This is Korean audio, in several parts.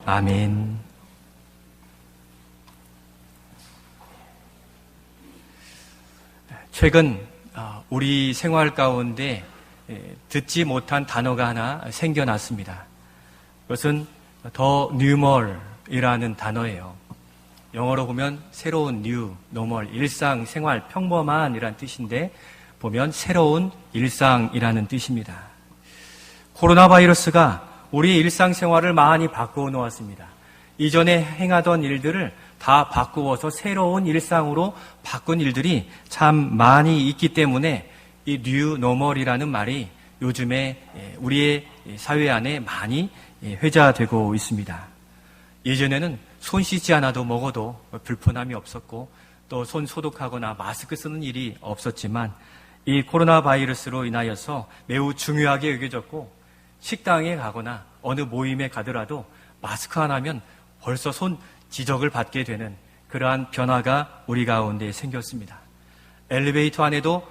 아멘. 최근 우리 생활 가운데 듣지 못한 단어가 하나 생겨났습니다. 그것은 더 뉴멀이라는 단어예요. 영어로 보면 새로운 뉴, 노멀, 일상, 생활, 평범한이라는 뜻인데 보면 새로운 일상이라는 뜻입니다. 코로나 바이러스가 우리의 일상생활을 많이 바꾸어 놓았습니다. 이전에 행하던 일들을 다 바꾸어서 새로운 일상으로 바꾼 일들이 참 많이 있기 때문에 이 뉴 노멀이라는 말이 요즘에 우리의 사회 안에 많이 회자되고 있습니다. 예전에는 손 씻지 않아도 먹어도 불편함이 없었고 또 손 소독하거나 마스크 쓰는 일이 없었지만 이 코로나 바이러스로 인하여서 매우 중요하게 여겨졌고 식당에 가거나 어느 모임에 가더라도 마스크 안 하면 벌써 손 지적을 받게 되는 그러한 변화가 우리 가운데 생겼습니다. 엘리베이터 안에도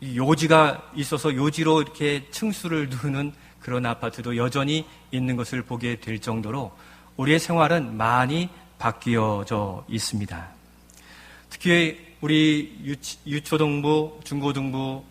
요지가 있어서 요지로 이렇게 층수를 누르는 그런 아파트도 여전히 있는 것을 보게 될 정도로 우리의 생활은 많이 바뀌어져 있습니다. 특히 우리 유초등부, 중고등부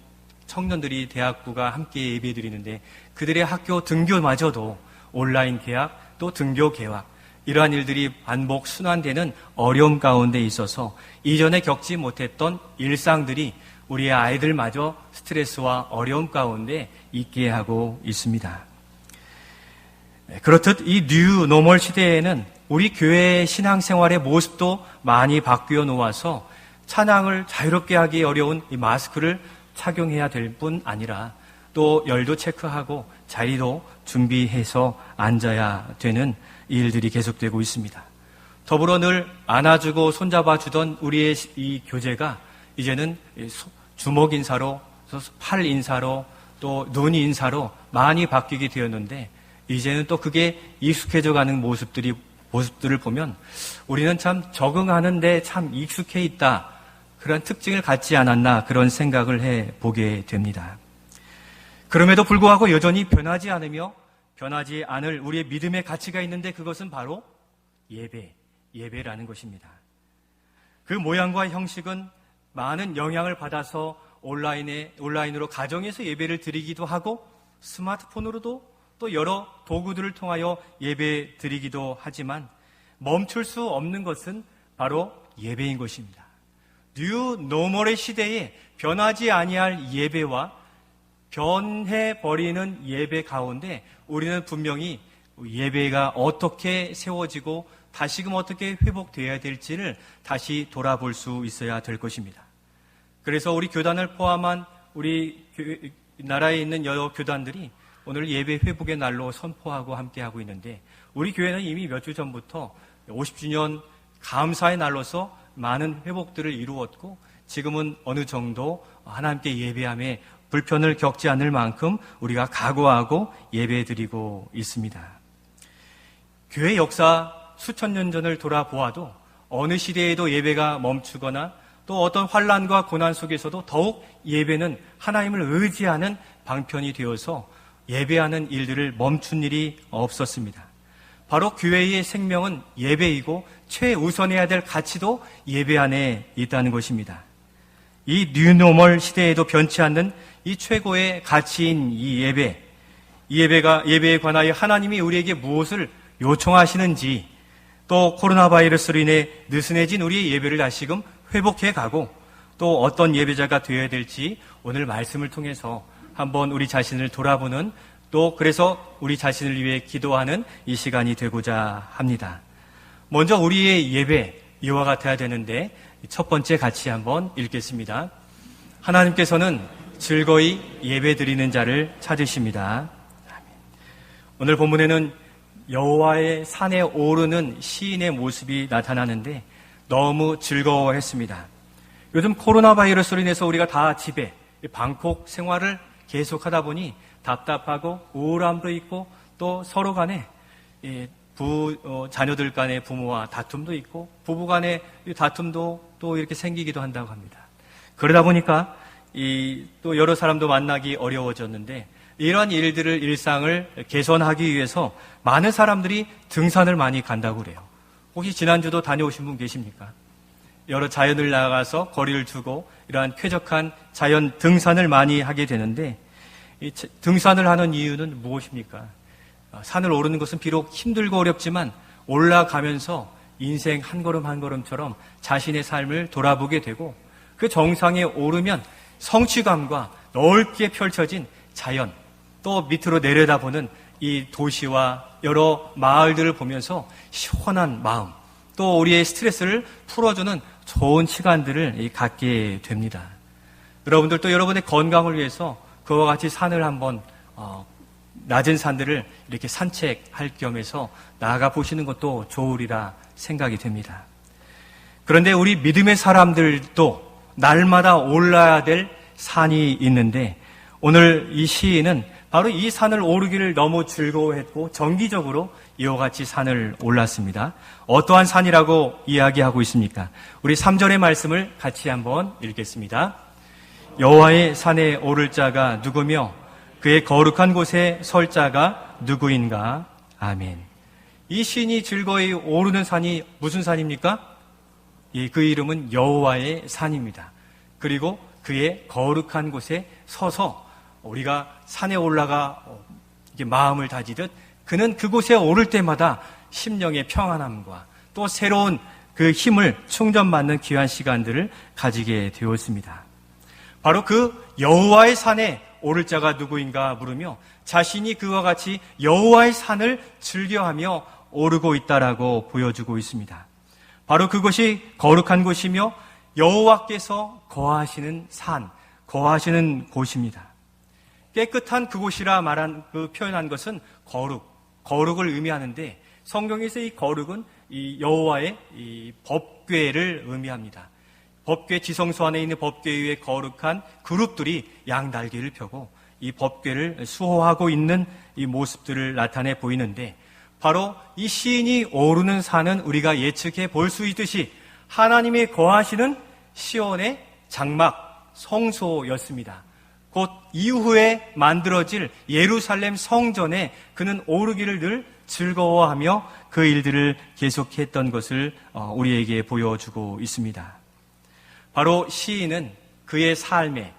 청년들이 대학부가 함께 예배드리는데 그들의 학교 등교마저도 온라인 개학 또 등교 개학 이러한 일들이 반복 순환되는 어려움 가운데 있어서 이전에 겪지 못했던 일상들이 우리의 아이들마저 스트레스와 어려움 가운데 있게 하고 있습니다. 그렇듯 이 뉴 노멀 시대에는 우리 교회의 신앙생활의 모습도 많이 바뀌어 놓아서 찬양을 자유롭게 하기 어려운 이 마스크를 착용해야 될 뿐 아니라 또 열도 체크하고 자리도 준비해서 앉아야 되는 일들이 계속되고 있습니다. 더불어 늘 안아주고 손잡아주던 우리의 이 교제가 이제는 주먹 인사로, 팔 인사로, 또 눈 인사로 많이 바뀌게 되었는데 이제는 또 그게 익숙해져 가는 모습들을 보면 우리는 참 적응하는데 참 익숙해 있다. 그런 특징을 갖지 않았나 그런 생각을 해보게 됩니다. 그럼에도 불구하고 여전히 변하지 않을 우리의 믿음의 가치가 있는데 그것은 바로 예배라는 것입니다. 그 모양과 형식은 많은 영향을 받아서 온라인으로 가정에서 예배를 드리기도 하고 스마트폰으로도 또 여러 도구들을 통하여 예배 드리기도 하지만 멈출 수 없는 것은 바로 예배인 것입니다. 뉴 노멀의 시대에 변하지 아니할 예배와 변해버리는 예배 가운데 우리는 분명히 예배가 어떻게 세워지고 다시금 어떻게 회복되어야 될지를 다시 돌아볼 수 있어야 될 것입니다. 그래서 우리 교단을 포함한 우리 나라에 있는 여러 교단들이 오늘 예배 회복의 날로 선포하고 함께하고 있는데 우리 교회는 이미 몇 주 전부터 50주년 감사의 날로서 많은 회복들을 이루었고 지금은 어느 정도 하나님께 예배함에 불편을 겪지 않을 만큼 우리가 각오하고 예배드리고 있습니다. 교회 역사 수천 년 전을 돌아보아도 어느 시대에도 예배가 멈추거나 또 어떤 환난과 고난 속에서도 더욱 예배는 하나님을 의지하는 방편이 되어서 예배하는 일들을 멈춘 일이 없었습니다. 바로 교회의 생명은 예배이고 최우선해야 될 가치도 예배 안에 있다는 것입니다. 이 뉴노멀 시대에도 변치 않는 이 최고의 가치인 이 예배에 관하여 하나님이 우리에게 무엇을 요청하시는지 또 코로나 바이러스로 인해 느슨해진 우리의 예배를 다시금 회복해 가고 또 어떤 예배자가 되어야 될지 오늘 말씀을 통해서 한번 우리 자신을 돌아보는 또 그래서 우리 자신을 위해 기도하는 이 시간이 되고자 합니다. 먼저 우리의 예배 이와 같아야 되는데 첫 번째 같이 한번 읽겠습니다. 하나님께서는 즐거이 예배 드리는 자를 찾으십니다. 오늘 본문에는 여호와의 산에 오르는 시인의 모습이 나타나는데 너무 즐거워했습니다. 요즘 코로나 바이러스로 인해서 우리가 다 집에 방콕 생활을 계속하다 보니 답답하고 우울함도 있고 또 서로 간에 자녀들 간의 부모와 다툼도 있고 부부 간의 다툼도 또 이렇게 생기기도 한다고 합니다. 그러다 보니까 또 여러 사람도 만나기 어려워졌는데 이러한 일들을 일상을 개선하기 위해서 많은 사람들이 등산을 많이 간다고 그래요. 혹시 지난주도 다녀오신 분 계십니까? 여러 자연을 나가서 거리를 두고 이러한 쾌적한 자연 등산을 많이 하게 되는데, 이 등산을 하는 이유는 무엇입니까? 산을 오르는 것은 비록 힘들고 어렵지만 올라가면서 인생 한 걸음 한 걸음처럼 자신의 삶을 돌아보게 되고, 그 정상에 오르면 성취감과 넓게 펼쳐진 자연, 또 밑으로 내려다보는 이 도시와 여러 마을들을 보면서 시원한 마음, 또 우리의 스트레스를 풀어주는 좋은 시간들을 갖게 됩니다. 여러분들 또 여러분의 건강을 위해서 그와 같이 산을 한번 낮은 산들을 이렇게 산책할 겸해서 나아가 보시는 것도 좋으리라 생각이 됩니다. 그런데 우리 믿음의 사람들도 날마다 올라야 될 산이 있는데, 오늘 이 시인은 바로 이 산을 오르기를 너무 즐거워했고 정기적으로 이와 같이 산을 올랐습니다. 어떠한 산이라고 이야기하고 있습니까? 우리 3절의 말씀을 같이 한번 읽겠습니다. 여호와의 산에 오를 자가 누구며 그의 거룩한 곳에 설 자가 누구인가? 아멘. 이 시인이 즐거이 오르는 산이 무슨 산입니까? 그 이름은 여호와의 산입니다. 그리고 그의 거룩한 곳에 서서 우리가 산에 올라가 마음을 다지듯 그는 그곳에 오를 때마다 심령의 평안함과 또 새로운 그 힘을 충전받는 귀한 시간들을 가지게 되었습니다. 바로 그 여호와의 산에 오를 자가 누구인가 물으며 자신이 그와 같이 여호와의 산을 즐겨하며 오르고 있다라고 보여주고 있습니다. 바로 그것이 거룩한 곳이며 여호와께서 거하시는 산, 거하시는 곳입니다. 깨끗한 그곳이라 표현한 것은 거룩을 의미하는데, 성경에서 이 거룩은 이 여호와의 이 법궤를 의미합니다. 법궤 지성소 안에 있는 법궤 위에 거룩한 그룹들이 양날개를 펴고 이 법궤를 수호하고 있는 이 모습들을 나타내 보이는데, 바로 이 시인이 오르는 산은 우리가 예측해 볼 수 있듯이 하나님이 거하시는 시온의 장막 성소였습니다. 곧 이후에 만들어질 예루살렘 성전에 그는 오르기를 늘 즐거워하며 그 일들을 계속했던 것을 우리에게 보여주고 있습니다. 바로 시인은 그의 삶에,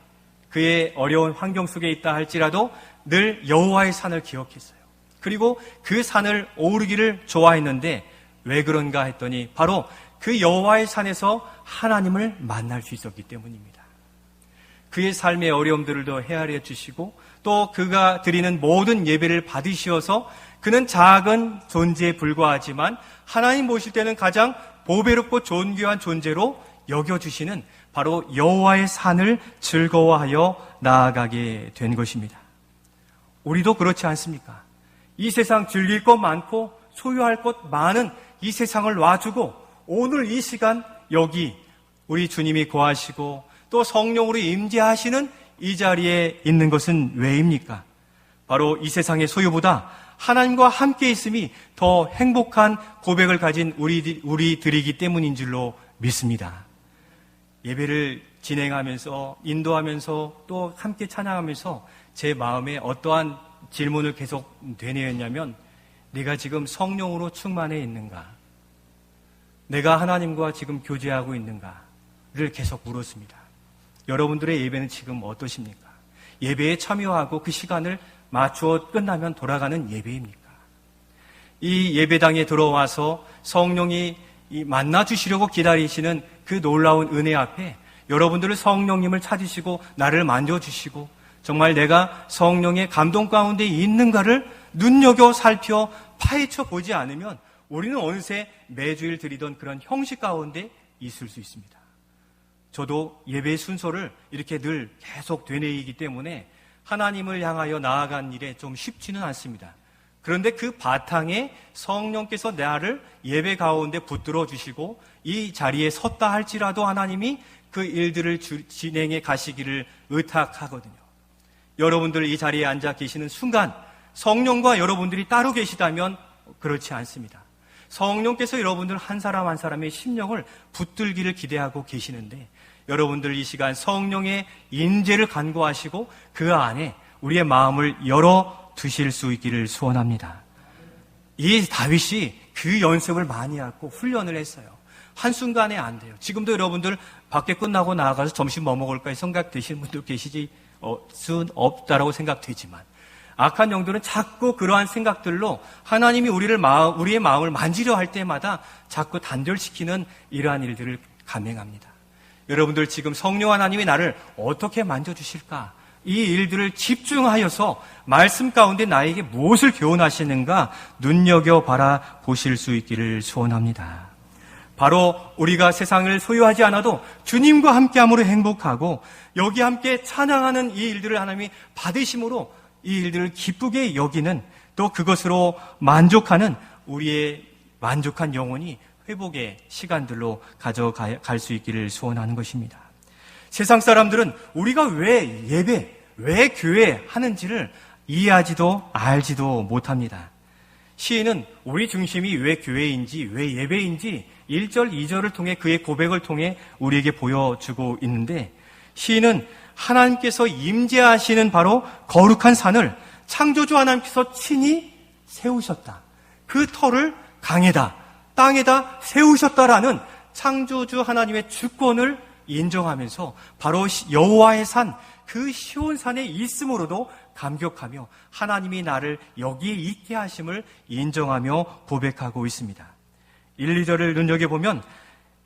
그의 어려운 환경 속에 있다 할지라도 늘 여호와의 산을 기억했어요. 그리고 그 산을 오르기를 좋아했는데 왜 그런가 했더니 바로 그 여호와의 산에서 하나님을 만날 수 있었기 때문입니다. 그의 삶의 어려움들을 헤아려 주시고 또 그가 드리는 모든 예배를 받으시어서 그는 작은 존재에 불과하지만 하나님 보실 때는 가장 보배롭고 존귀한 존재로 여겨주시는 바로 여호와의 산을 즐거워하여 나아가게 된 것입니다. 우리도 그렇지 않습니까? 이 세상 즐길 것 많고 소유할 것 많은 이 세상을 놔주고 오늘 이 시간 여기 우리 주님이 거하시고 또 성령으로 임재하시는 이 자리에 있는 것은 왜입니까? 바로 이 세상의 소유보다 하나님과 함께 있음이 더 행복한 고백을 가진 우리들이기 때문인 줄로 믿습니다. 예배를 진행하면서 인도하면서 또 함께 찬양하면서 제 마음에 어떠한 질문을 계속 되뇌었냐면, 내가 지금 성령으로 충만해 있는가? 내가 하나님과 지금 교제하고 있는가를 계속 물었습니다. 여러분들의 예배는 지금 어떠십니까? 예배에 참여하고 그 시간을 맞추어 끝나면 돌아가는 예배입니까? 이 예배당에 들어와서 성령이 만나주시려고 기다리시는 그 놀라운 은혜 앞에 여러분들은 성령님을 찾으시고 나를 만져주시고 정말 내가 성령의 감동 가운데 있는가를 눈여겨 살펴 파헤쳐 보지 않으면 우리는 어느새 매주일 드리던 그런 형식 가운데 있을 수 있습니다. 저도 예배의 순서를 이렇게 늘 계속 되뇌이기 때문에 하나님을 향하여 나아간 일에 좀 쉽지는 않습니다. 그런데 그 바탕에 성령께서 나를 예배 가운데 붙들어 주시고 이 자리에 섰다 할지라도 하나님이 그 일들을 진행해 가시기를 의탁하거든요. 여러분들 이 자리에 앉아 계시는 순간 성령과 여러분들이 따로 계시다면 그렇지 않습니다. 성령께서 여러분들 한 사람 한 사람의 심령을 붙들기를 기대하고 계시는데, 여러분들 이 시간 성령의 인재를 간구하시고 그 안에 우리의 마음을 열어 두실 수 있기를 소원합니다. 이 다윗이 그 연습을 많이 하고 훈련을 했어요. 한순간에 안 돼요. 지금도 여러분들 밖에 끝나고 나가서 점심 뭐 먹을까 생각되시는 분들 계시지 수 없다라고 생각되지만, 악한 영들은 자꾸 그러한 생각들로 하나님이 우리의 마음을 만지려 할 때마다 자꾸 단절시키는 이러한 일들을 감행합니다. 여러분들 지금 성령 하나님이 나를 어떻게 만져주실까? 이 일들을 집중하여서 말씀 가운데 나에게 무엇을 교훈하시는가 눈여겨 바라보실 수 있기를 소원합니다. 바로 우리가 세상을 소유하지 않아도 주님과 함께함으로 행복하고 여기 함께 찬양하는 이 일들을 하나님이 받으심으로 이 일들을 기쁘게 여기는, 또 그것으로 만족하는 우리의 만족한 영혼이 회복의 시간들로 가져갈 수 있기를 소원하는 것입니다. 세상 사람들은 우리가 왜 예배, 왜 교회 하는지를 이해하지도 알지도 못합니다. 시인은 우리 중심이 왜 교회인지, 왜 예배인지 1절, 2절을 통해 그의 고백을 통해 우리에게 보여주고 있는데, 시인은 하나님께서 임재하시는 바로 거룩한 산을 창조주 하나님께서 친히 세우셨다. 그 터를 강에다, 땅에다 세우셨다라는 창조주 하나님의 주권을 인정하면서 바로 여호와의 산, 그 시온산에 있음으로도 감격하며 하나님이 나를 여기에 있게 하심을 인정하며 고백하고 있습니다. 1, 2절을 눈여겨보면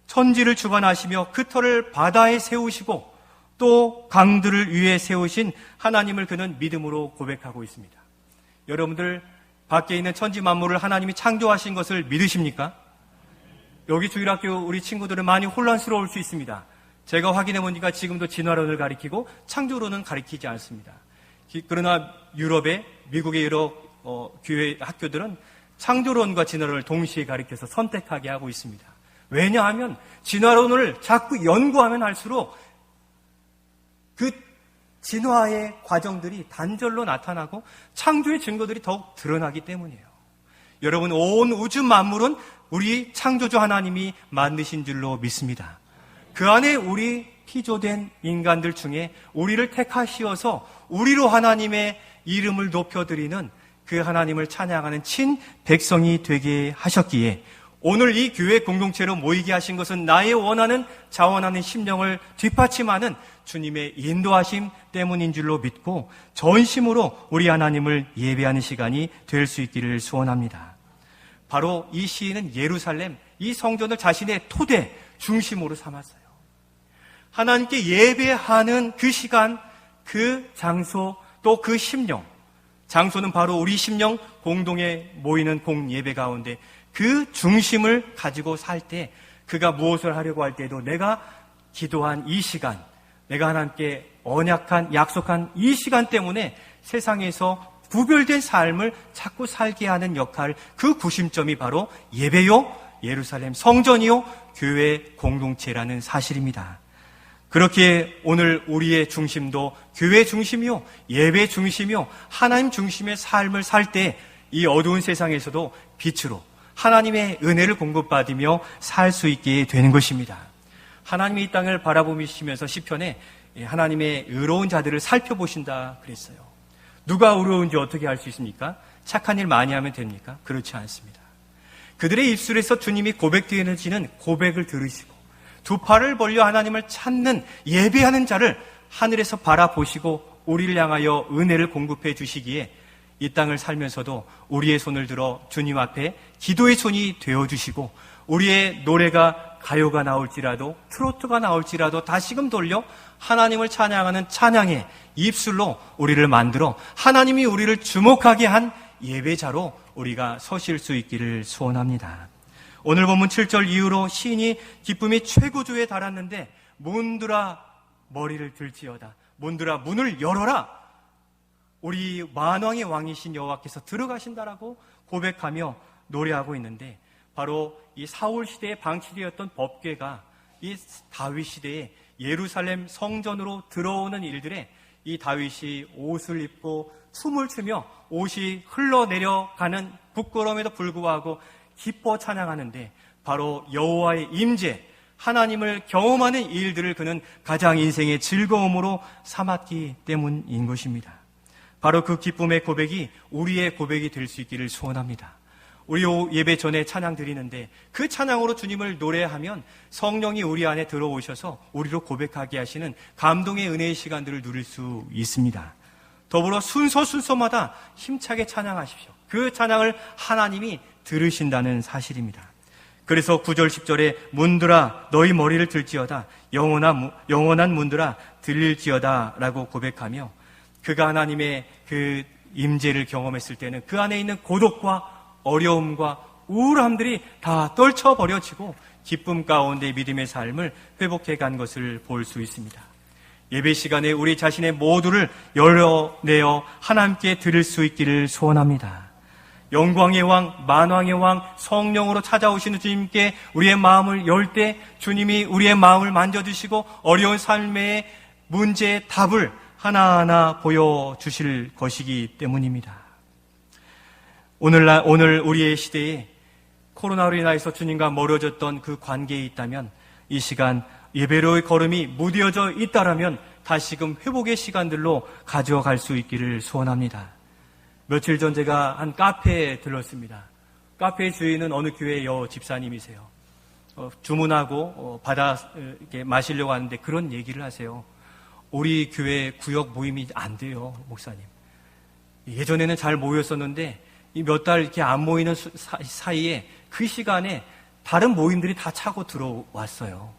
천지를 주관하시며 그 터를 바다에 세우시고 또 강들을 위에 세우신 하나님을 그는 믿음으로 고백하고 있습니다. 여러분들 밖에 있는 천지 만물을 하나님이 창조하신 것을 믿으십니까? 여기 주일학교 우리 친구들은 많이 혼란스러울 수 있습니다. 제가 확인해 보니까 지금도 진화론을 가리키고 창조론은 가리키지 않습니다. 그러나 유럽의, 미국의 여러 교회 학교들은 창조론과 진화론을 동시에 가리켜서 선택하게 하고 있습니다. 왜냐하면 진화론을 자꾸 연구하면 할수록 그 진화의 과정들이 단절로 나타나고 창조의 증거들이 더욱 드러나기 때문이에요. 여러분, 온 우주 만물은 우리 창조주 하나님이 만드신 줄로 믿습니다. 그 안에 우리 피조된 인간들 중에 우리를 택하시어서 우리로 하나님의 이름을 높여드리는 그 하나님을 찬양하는 친 백성이 되게 하셨기에 오늘 이 교회 공동체로 모이게 하신 것은 나의 원하는 자원하는 심령을 뒷받침하는 주님의 인도하심 때문인 줄로 믿고 전심으로 우리 하나님을 예배하는 시간이 될 수 있기를 소원합니다. 바로 이 시인은 예루살렘, 이 성전을 자신의 토대 중심으로 삼았어요. 하나님께 예배하는 그 시간, 그 장소, 또 그 심령, 장소는 바로 우리 심령 공동에 모이는 공예배 가운데 그 중심을 가지고 살 때 그가 무엇을 하려고 할 때도 내가 기도한 이 시간, 내가 하나님께 언약한, 약속한 이 시간 때문에 세상에서 구별된 삶을 자꾸 살게 하는 역할, 그 구심점이 바로 예배요, 예루살렘 성전이요, 교회 공동체라는 사실입니다. 그렇게 오늘 우리의 중심도 교회 중심이요, 예배 중심이요, 하나님 중심의 삶을 살 때 이 어두운 세상에서도 빛으로 하나님의 은혜를 공급받으며 살 수 있게 되는 것입니다. 하나님이 이 땅을 바라보시면서 시편에 하나님의 의로운 자들을 살펴보신다 그랬어요. 누가 의로운지 어떻게 알 수 있습니까? 착한 일 많이 하면 됩니까? 그렇지 않습니다. 그들의 입술에서 주님이 고백되어지는 고백을 들으시고 두 팔을 벌려 하나님을 찾는 예배하는 자를 하늘에서 바라보시고 우리를 향하여 은혜를 공급해 주시기에 이 땅을 살면서도 우리의 손을 들어 주님 앞에 기도의 손이 되어주시고 우리의 노래가 가요가 나올지라도 트로트가 나올지라도 다시금 돌려 하나님을 찬양하는 찬양의 입술로 우리를 만들어 하나님이 우리를 주목하게 한 예배자로 우리가 서실 수 있기를 소원합니다. 오늘 본문 7절 이후로 시인이 기쁨이 최고조에 달았는데 문들아 머리를 들지어다, 문들아 문을 열어라, 우리 만왕의 왕이신 여호와께서 들어가신다라고 고백하며 노래하고 있는데, 바로 이 사울 시대에 방치되었던 법궤가 이 다윗 시대에 예루살렘 성전으로 들어오는 일들에 이 다윗이 옷을 입고 춤을 추며 옷이 흘러내려가는 부끄러움에도 불구하고 기뻐 찬양하는데, 바로 여호와의 임재, 하나님을 경험하는 일들을 그는 가장 인생의 즐거움으로 삼았기 때문인 것입니다. 바로 그 기쁨의 고백이 우리의 고백이 될 수 있기를 소원합니다. 우리 예배 전에 찬양 드리는데 그 찬양으로 주님을 노래하면 성령이 우리 안에 들어오셔서 우리로 고백하게 하시는 감동의 은혜의 시간들을 누릴 수 있습니다. 더불어 순서마다 힘차게 찬양하십시오. 그 찬양을 하나님이 들으신다는 사실입니다. 그래서 9절 10절에 문들아 너희 머리를 들지어다 영원한 문들아 들릴지어다 라고 고백하며 그가 하나님의 그 임재를 경험했을 때는 그 안에 있는 고독과 어려움과 우울함들이 다 떨쳐버려지고 기쁨 가운데 믿음의 삶을 회복해 간 것을 볼 수 있습니다. 예배 시간에 우리 자신의 모두를 열어내어 하나님께 드릴 수 있기를 소원합니다. 영광의 왕, 만왕의 왕, 성령으로 찾아오시는 주님께 우리의 마음을 열 때 주님이 우리의 마음을 만져주시고 어려운 삶의 문제의 답을 하나하나 보여주실 것이기 때문입니다. 오늘 우리의 시대에 코로나로 인하여서 주님과 멀어졌던 그 관계에 있다면 이 시간 예배로의 걸음이 무뎌져 있다라면 다시금 회복의 시간들로 가져갈 수 있기를 소원합니다. 며칠 전 제가 한 카페에 들렀습니다. 카페의 주인은 어느 교회 집사님이세요. 주문하고 이렇게 마시려고 하는데 그런 얘기를 하세요. 우리 교회 구역 모임이 안 돼요, 목사님. 예전에는 잘 모였었는데 몇 달 이렇게 안 모이는 사이에 그 시간에 다른 모임들이 다 차고 들어왔어요.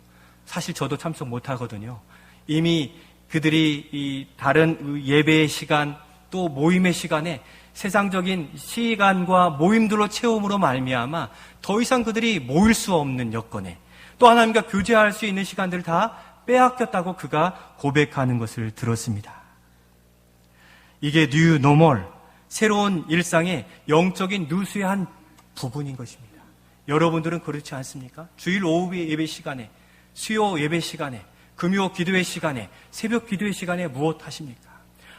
사실 저도 참석 못 하거든요. 이미 그들이 이 다른 예배의 시간 또 모임의 시간에 세상적인 시간과 모임들로 채움으로 말미암아 더 이상 그들이 모일 수 없는 여건에 또 하나님과 교제할 수 있는 시간들을 다 빼앗겼다고 그가 고백하는 것을 들었습니다. 이게 뉴 노멀, 새로운 일상의 영적인 누수의 한 부분인 것입니다. 여러분들은 그렇지 않습니까? 주일 오후 예배 시간에, 수요 예배 시간에, 금요 기도회 시간에, 새벽 기도회 시간에 무엇 하십니까?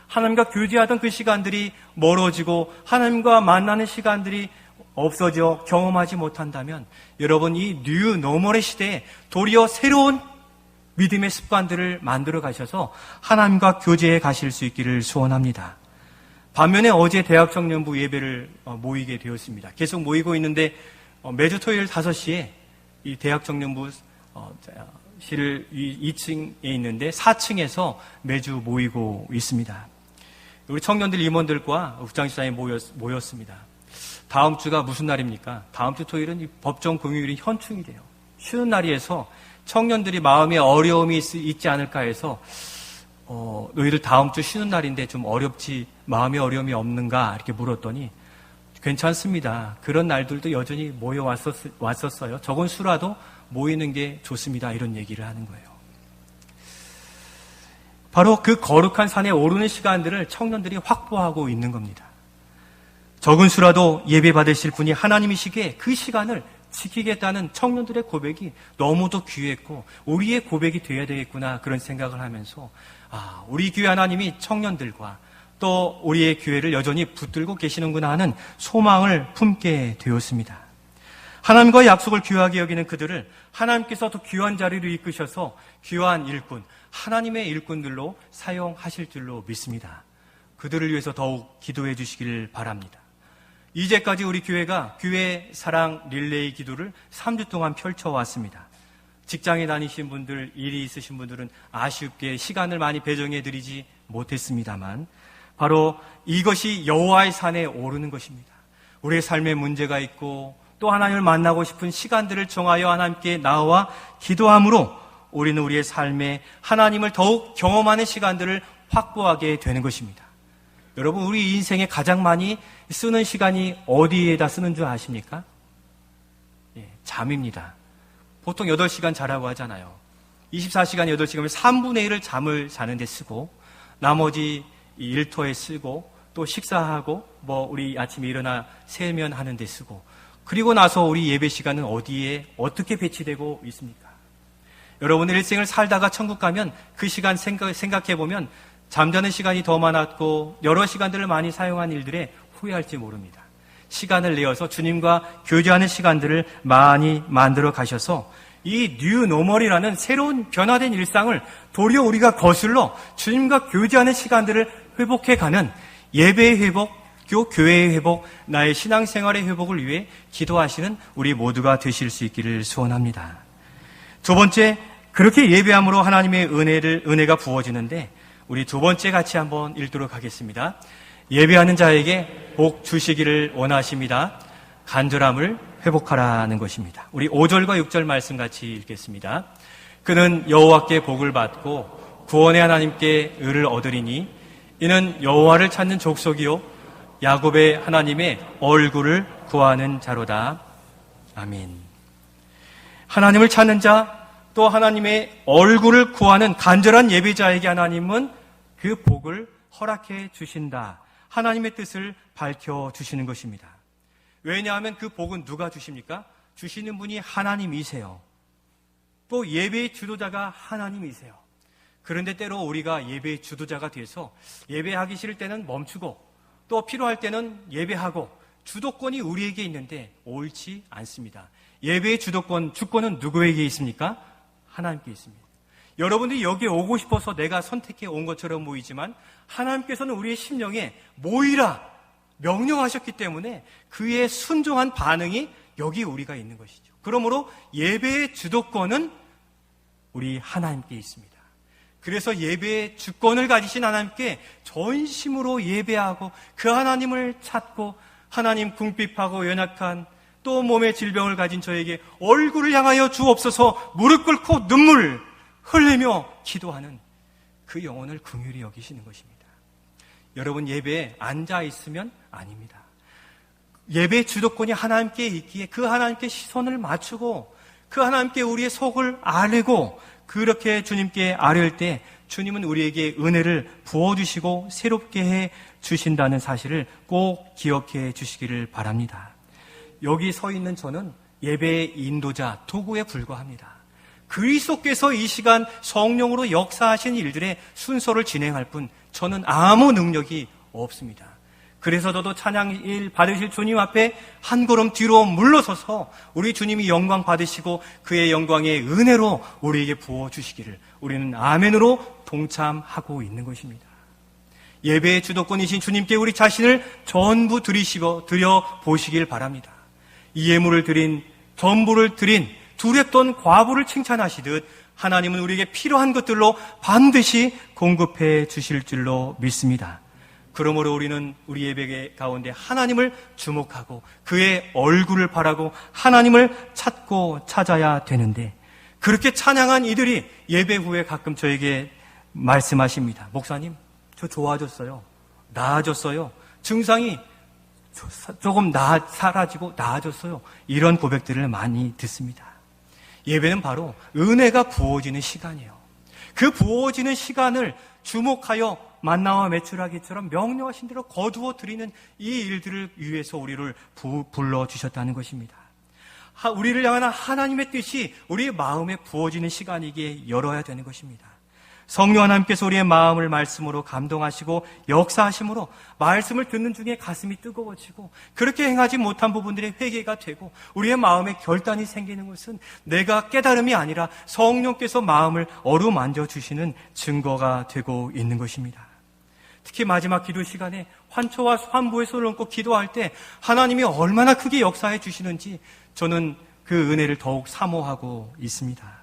하나님과 교제하던 그 시간들이 멀어지고 하나님과 만나는 시간들이 없어져 경험하지 못한다면 여러분 이 뉴 노멀의 시대에 도리어 새로운 믿음의 습관들을 만들어 가셔서 하나님과 교제해 가실 수 있기를 소원합니다. 반면에 어제 대학 청년부 예배를 모이게 되었습니다. 계속 모이고 있는데 매주 토요일 5시에 이 대학 청년부 실 2층에 있는데 4층에서 매주 모이고 있습니다. 우리 청년들 임원들과 국장집사에 모였습니다. 다음 주가 무슨 날입니까? 다음 주 토요일은 법정 공휴일이 현충이 돼요. 쉬는 날이어서 청년들이 마음에 어려움이 있지 않을까 해서 너희들 다음 주 쉬는 날인데 좀 마음에 어려움이 없는가 이렇게 물었더니 괜찮습니다. 그런 날들도 여전히 왔었어요. 적은 수라도 모이는 게 좋습니다. 이런 얘기를 하는 거예요. 바로 그 거룩한 산에 오르는 시간들을 청년들이 확보하고 있는 겁니다. 적은 수라도 예배 받으실 분이 하나님이시기에 그 시간을 지키겠다는 청년들의 고백이 너무도 귀했고 우리의 고백이 되어야 되겠구나 그런 생각을 하면서 우리 교회 하나님이 청년들과 또 우리의 교회를 여전히 붙들고 계시는구나 하는 소망을 품게 되었습니다. 하나님과의 약속을 귀하게 여기는 그들을 하나님께서 더 귀한 자리로 이끄셔서 귀한 일꾼, 하나님의 일꾼들로 사용하실 줄로 믿습니다. 그들을 위해서 더욱 기도해 주시기를 바랍니다. 이제까지 우리 교회가 교회 사랑 릴레이 기도를 3주 동안 펼쳐왔습니다. 직장에 다니신 분들, 일이 있으신 분들은 아쉽게 시간을 많이 배정해 드리지 못했습니다만 바로 이것이 여호와의 산에 오르는 것입니다. 우리의 삶에 문제가 있고 또 하나님을 만나고 싶은 시간들을 정하여 하나님께 나와 기도함으로 우리는 우리의 삶에 하나님을 더욱 경험하는 시간들을 확보하게 되는 것입니다. 여러분, 우리 인생에 가장 많이 쓰는 시간이 어디에다 쓰는 줄 아십니까? 잠입니다. 보통 8시간 자라고 하잖아요. 24시간 8시간이면 3분의 1을 잠을 자는 데 쓰고 나머지 일터에 쓰고 또 식사하고 우리 아침에 일어나 세면하는 데 쓰고 그리고 나서 우리 예배 시간은 어디에 어떻게 배치되고 있습니까? 여러분의 일생을 살다가 천국 가면 그 시간 생각해보면 잠자는 시간이 더 많았고 여러 시간들을 많이 사용한 일들에 후회할지 모릅니다. 시간을 내어서 주님과 교제하는 시간들을 많이 만들어 가셔서 이 뉴 노멀이라는 새로운 변화된 일상을 도리어 우리가 거슬러 주님과 교제하는 시간들을 회복해 가는 예배의 회복, 교회의 회복, 나의 신앙생활의 회복을 위해 기도하시는 우리 모두가 되실 수 있기를 소원합니다. 두 번째, 그렇게 예배함으로 하나님의 은혜가 부어지는데 우리 두 번째 같이 한번 읽도록 하겠습니다. 예배하는 자에게 복 주시기를 원하십니다. 간절함을 회복하라는 것입니다. 우리 5절과 6절 말씀 같이 읽겠습니다. 그는 여호와께 복을 받고 구원의 하나님께 의를 얻으리니 이는 여호와를 찾는 족속이요 야곱의 하나님의 얼굴을 구하는 자로다. 아멘. 하나님을 찾는 자, 또 하나님의 얼굴을 구하는 간절한 예배자에게 하나님은 그 복을 허락해 주신다. 하나님의 뜻을 밝혀주시는 것입니다. 왜냐하면 그 복은 누가 주십니까? 주시는 분이 하나님이세요. 또 예배의 주도자가 하나님이세요. 그런데 때로 우리가 예배의 주도자가 돼서 예배하기 싫을 때는 멈추고 또 필요할 때는 예배하고 주도권이 우리에게 있는데 옳지 않습니다. 예배의 주권은 누구에게 있습니까? 하나님께 있습니다. 여러분들이 여기에 오고 싶어서 내가 선택해 온 것처럼 보이지만 하나님께서는 우리의 심령에 모이라 명령하셨기 때문에 그의 순종한 반응이 여기 우리가 있는 것이죠. 그러므로 예배의 주도권은 우리 하나님께 있습니다. 그래서 예배의 주권을 가지신 하나님께 전심으로 예배하고 그 하나님을 찾고 하나님 궁핍하고 연약한 또 몸의 질병을 가진 저에게 얼굴을 향하여 주옵소서 무릎 꿇고 눈물 흘리며 기도하는 그 영혼을 긍휼히 여기시는 것입니다. 여러분 예배에 앉아 있으면 아닙니다. 예배의 주도권이 하나님께 있기에 그 하나님께 시선을 맞추고 그 하나님께 우리의 속을 아뢰고 그렇게 주님께 아뢰을 때 주님은 우리에게 은혜를 부어주시고 새롭게 해 주신다는 사실을 꼭 기억해 주시기를 바랍니다. 여기 서 있는 저는 예배의 인도자, 도구에 불과합니다. 그리스도께서 이 시간 성령으로 역사하신 일들의 순서를 진행할 뿐 저는 아무 능력이 없습니다. 그래서 저도 찬양일 받으실 주님 앞에 한 걸음 뒤로 물러서서 우리 주님이 영광 받으시고 그의 영광의 은혜로 우리에게 부어주시기를 우리는 아멘으로 동참하고 있는 것입니다. 예배의 주도권이신 주님께 우리 자신을 전부 드려보시길 바랍니다. 이 예물을 드린, 전부를 드린 두렵던 과부를 칭찬하시듯 하나님은 우리에게 필요한 것들로 반드시 공급해 주실 줄로 믿습니다. 그러므로 우리는 우리 예배 가운데 하나님을 주목하고 그의 얼굴을 바라고 하나님을 찾고 찾아야 되는데 그렇게 찬양한 이들이 예배 후에 가끔 저에게 말씀하십니다. 목사님, 저 좋아졌어요. 나아졌어요. 증상이 조금 사라지고 나아졌어요. 이런 고백들을 많이 듣습니다. 예배는 바로 은혜가 부어지는 시간이에요. 그 부어지는 시간을 주목하여 만나와 매출하기처럼 명령하신 대로 거두어 드리는 이 일들을 위해서 우리를 불러주셨다는 것입니다. 우리를 향한 하나님의 뜻이 우리의 마음에 부어지는 시간이기에 열어야 되는 것입니다. 성령 하나님께서 우리의 마음을 말씀으로 감동하시고 역사하심으로 말씀을 듣는 중에 가슴이 뜨거워지고 그렇게 행하지 못한 부분들이 회개가 되고 우리의 마음에 결단이 생기는 것은 내가 깨달음이 아니라 성령께서 마음을 어루만져 주시는 증거가 되고 있는 것입니다. 특히 마지막 기도 시간에 환초와 환부의 손을 얹고 기도할 때 하나님이 얼마나 크게 역사해 주시는지 저는 그 은혜를 더욱 사모하고 있습니다.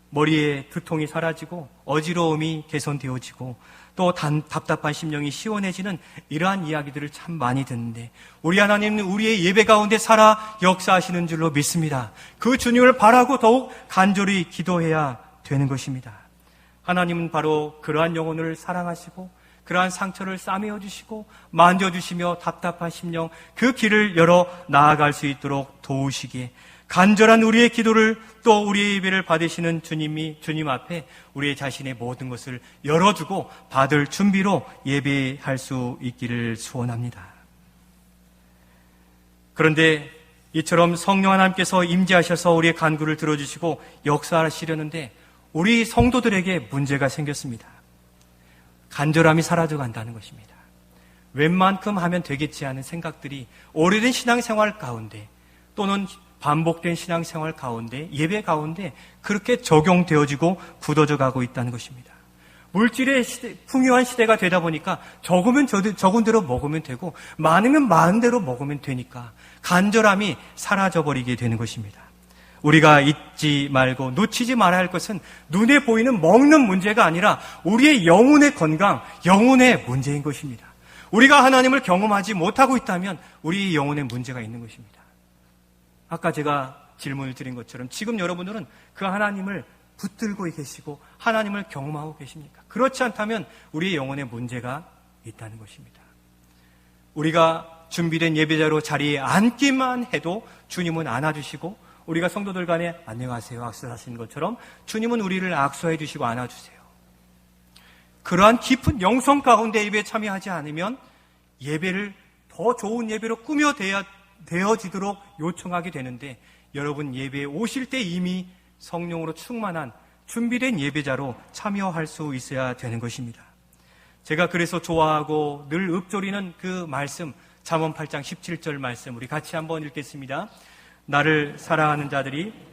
머리에 두통이 사라지고 어지러움이 개선되어지고 또 답답한 심령이 시원해지는 이러한 이야기들을 참 많이 듣는데 우리 하나님은 우리의 예배 가운데 살아 역사하시는 줄로 믿습니다. 그 주님을 바라고 더욱 간절히 기도해야 되는 것입니다. 하나님은 바로 그러한 영혼을 사랑하시고 그러한 상처를 싸매어 주시고 만져주시며 답답한 심령 그 길을 열어 나아갈 수 있도록 도우시기에 간절한 우리의 기도를 또 우리의 예배를 받으시는 주님 앞에 우리의 자신의 모든 것을 열어두고 받을 준비로 예배할 수 있기를 소원합니다. 그런데 이처럼 성령 하나님께서 임재하셔서 우리의 간구를 들어주시고 역사하시려는데 우리 성도들에게 문제가 생겼습니다. 간절함이 사라져간다는 것입니다. 웬만큼 하면 되겠지 하는 생각들이 오래된 신앙생활 가운데 또는 반복된 신앙생활 가운데 예배 가운데 그렇게 적용되어지고 굳어져 가고 있다는 것입니다. 물질의 풍요한 시대가 되다 보니까 적으면 적은 대로 먹으면 되고 많으면 많은 대로 먹으면 되니까 간절함이 사라져버리게 되는 것입니다. 우리가 잊지 말고 놓치지 말아야 할 것은 눈에 보이는 먹는 문제가 아니라 우리의 영혼의 건강, 영혼의 문제인 것입니다. 우리가 하나님을 경험하지 못하고 있다면 우리의 영혼에 문제가 있는 것입니다. 아까 제가 질문을 드린 것처럼 지금 여러분들은 그 하나님을 붙들고 계시고 하나님을 경험하고 계십니까? 그렇지 않다면 우리의 영혼에 문제가 있다는 것입니다. 우리가 준비된 예배자로 자리에 앉기만 해도 주님은 안아주시고 우리가 성도들 간에 안녕하세요 악수하시는 것처럼 주님은 우리를 악수해 주시고 안아주세요. 그러한 깊은 영성 가운데 예배에 참여하지 않으면 예배를 더 좋은 예배로 되어지도록 요청하게 되는데 여러분 예배에 오실 때 이미 성령으로 충만한 준비된 예배자로 참여할 수 있어야 되는 것입니다. 제가 그래서 좋아하고 늘 읊조리는 그 말씀 잠언 8장 17절 말씀 우리 같이 한번 읽겠습니다. 나를 사랑하는 자들이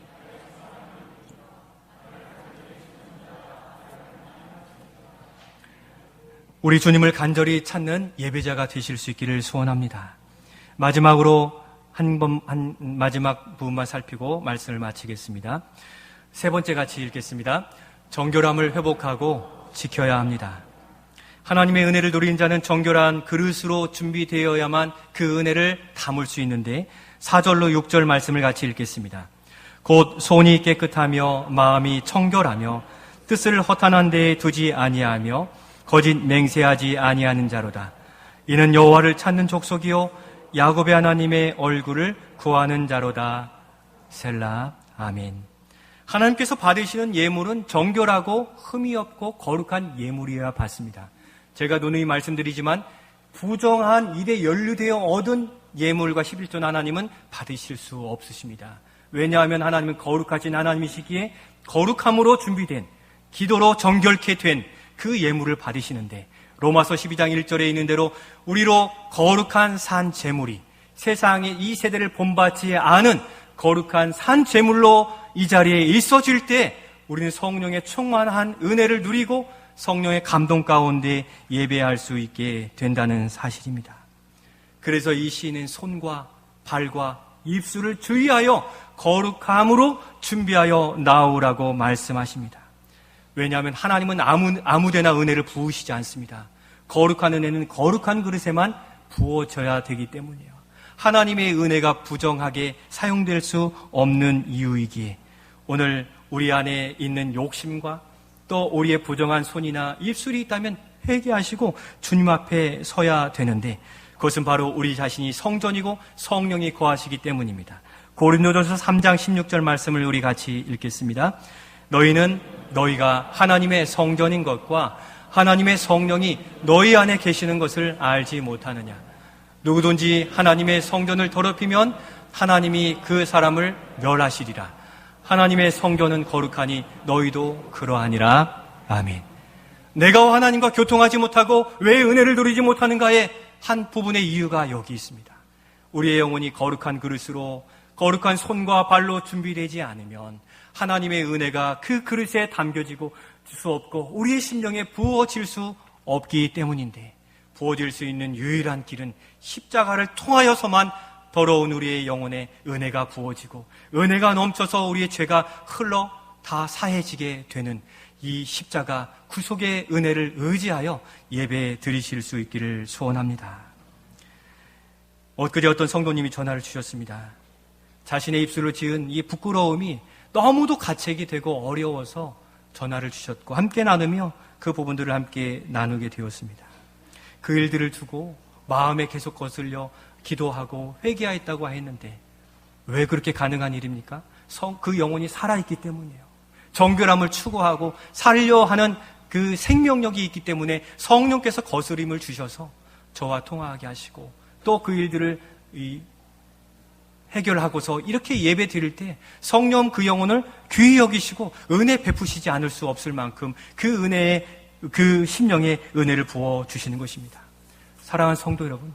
우리 주님을 간절히 찾는 예배자가 되실 수 있기를 소원합니다. 마지막으로 마지막 부분만 살피고 말씀을 마치겠습니다. 세 번째 같이 읽겠습니다. 정결함을 회복하고 지켜야 합니다. 하나님의 은혜를 누리는 자는 정결한 그릇으로 준비되어야만 그 은혜를 담을 수 있는데 4절로 6절 말씀을 같이 읽겠습니다. 곧 손이 깨끗하며 마음이 청결하며 뜻을 허탄한 데에 두지 아니하며 거짓 맹세하지 아니하는 자로다. 이는 여호와를 찾는 족속이요 야곱의 하나님의 얼굴을 구하는 자로다. 셀라. 아멘. 하나님께서 받으시는 예물은 정결하고 흠이 없고 거룩한 예물이어야 받습니다. 제가 누누이 말씀드리지만 부정한 일에 연루되어 얻은 예물과 11조 하나님은 받으실 수 없으십니다. 왜냐하면 하나님은 거룩하신 하나님이시기에 거룩함으로 준비된 기도로 정결케 된 그 예물을 받으시는데 로마서 12장 1절에 있는 대로 우리로 거룩한 산 제물이 세상의 이 세대를 본받지 않은 거룩한 산 제물로 이 자리에 있어질 때 우리는 성령의 충만한 은혜를 누리고 성령의 감동 가운데 예배할 수 있게 된다는 사실입니다. 그래서 이 시인은 손과 발과 입술을 주의하여 거룩함으로 준비하여 나오라고 말씀하십니다. 왜냐하면 하나님은 아무데나 은혜를 부으시지 않습니다. 거룩한 은혜는 거룩한 그릇에만 부어져야 되기 때문이에요. 하나님의 은혜가 부정하게 사용될 수 없는 이유이기에 오늘 우리 안에 있는 욕심과 또 우리의 부정한 손이나 입술이 있다면 회개하시고 주님 앞에 서야 되는데 그것은 바로 우리 자신이 성전이고 성령이 거하시기 때문입니다. 고린도전서 3장 16절 말씀을 우리 같이 읽겠습니다. 너희는 너희가 하나님의 성전인 것과 하나님의 성령이 너희 안에 계시는 것을 알지 못하느냐. 누구든지 하나님의 성전을 더럽히면 하나님이 그 사람을 멸하시리라. 하나님의 성전은 거룩하니 너희도 그러하니라. 아멘. 내가 하나님과 교통하지 못하고 왜 은혜를 누리지 못하는가의 한 부분의 이유가 여기 있습니다. 우리의 영혼이 거룩한 그릇으로 거룩한 손과 발로 준비되지 않으면 하나님의 은혜가 그 그릇에 담겨지고 수 없고 우리의 심령에 부어질 수 없기 때문인데 부어질 수 있는 유일한 길은 십자가를 통하여서만 더러운 우리의 영혼에 은혜가 부어지고 은혜가 넘쳐서 우리의 죄가 흘러 다 사해지게 되는 이 십자가 구속의 은혜를 의지하여 예배 드리실 수 있기를 소원합니다. 엊그제 어떤 성도님이 전화를 주셨습니다. 자신의 입술로 지은 이 부끄러움이 너무도 가책이 되고 어려워서 전화를 주셨고 함께 나누며 그 부분들을 함께 나누게 되었습니다. 그 일들을 두고 마음에 계속 거슬려 기도하고 회개하였다고 했는데 왜 그렇게 가능한 일입니까? 그 영혼이 살아있기 때문이에요. 정결함을 추구하고 살려 하는 그 생명력이 있기 때문에 성령께서 거스림을 주셔서 저와 통화하게 하시고 또 그 일들을 해결하고서 이렇게 예배 드릴 때 성령 그 영혼을 귀히 여기시고 은혜 베푸시지 않을 수 없을 만큼 그 은혜에 그 심령에 은혜를 부어주시는 것입니다. 사랑하는 성도 여러분,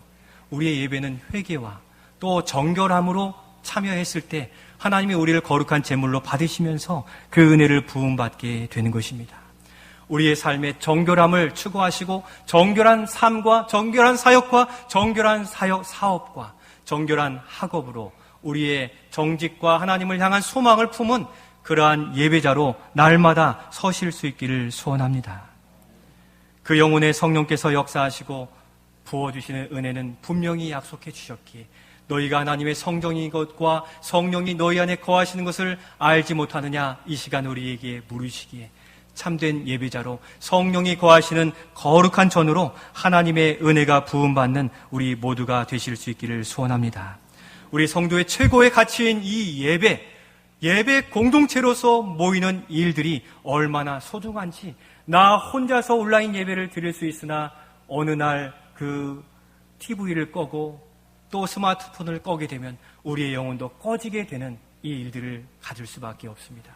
우리의 예배는 회개와 또 정결함으로 참여했을 때 하나님이 우리를 거룩한 제물로 받으시면서 그 은혜를 부음받게 되는 것입니다. 우리의 삶의 정결함을 추구하시고 정결한 삶과 정결한 사역과 정결한 사업과 정결한 학업으로 우리의 정직과 하나님을 향한 소망을 품은 그러한 예배자로 날마다 서실 수 있기를 소원합니다. 그 영혼의 성령께서 역사하시고 부어주시는 은혜는 분명히 약속해 주셨기에 너희가 하나님의 성정인 것과 성령이 너희 안에 거하시는 것을 알지 못하느냐 이 시간 우리에게 물으시기에 참된 예배자로 성령이 거하시는 거룩한 전으로 하나님의 은혜가 부음받는 우리 모두가 되실 수 있기를 소원합니다. 우리 성도의 최고의 가치인 이 예배 공동체로서 모이는 일들이 얼마나 소중한지 나 혼자서 온라인 예배를 드릴 수 있으나 어느 날 그 TV를 끄고 또 스마트폰을 꺼게 되면 우리의 영혼도 꺼지게 되는 이 일들을 가질 수밖에 없습니다.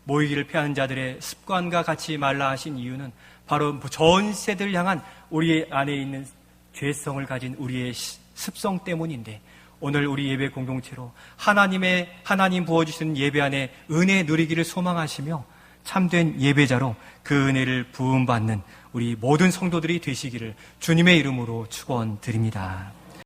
모이기를 피하는 자들의 습관과 같이 말라 하신 이유는 바로 전 세대를 향한 우리 안에 있는 죄성을 가진 우리의 습성 때문인데 오늘 우리 예배 공동체로 하나님 부어주시는 예배 안에 은혜 누리기를 소망하시며 참된 예배자로 그 은혜를 부음받는 우리 모든 성도들이 되시기를 주님의 이름으로 축원드립니다.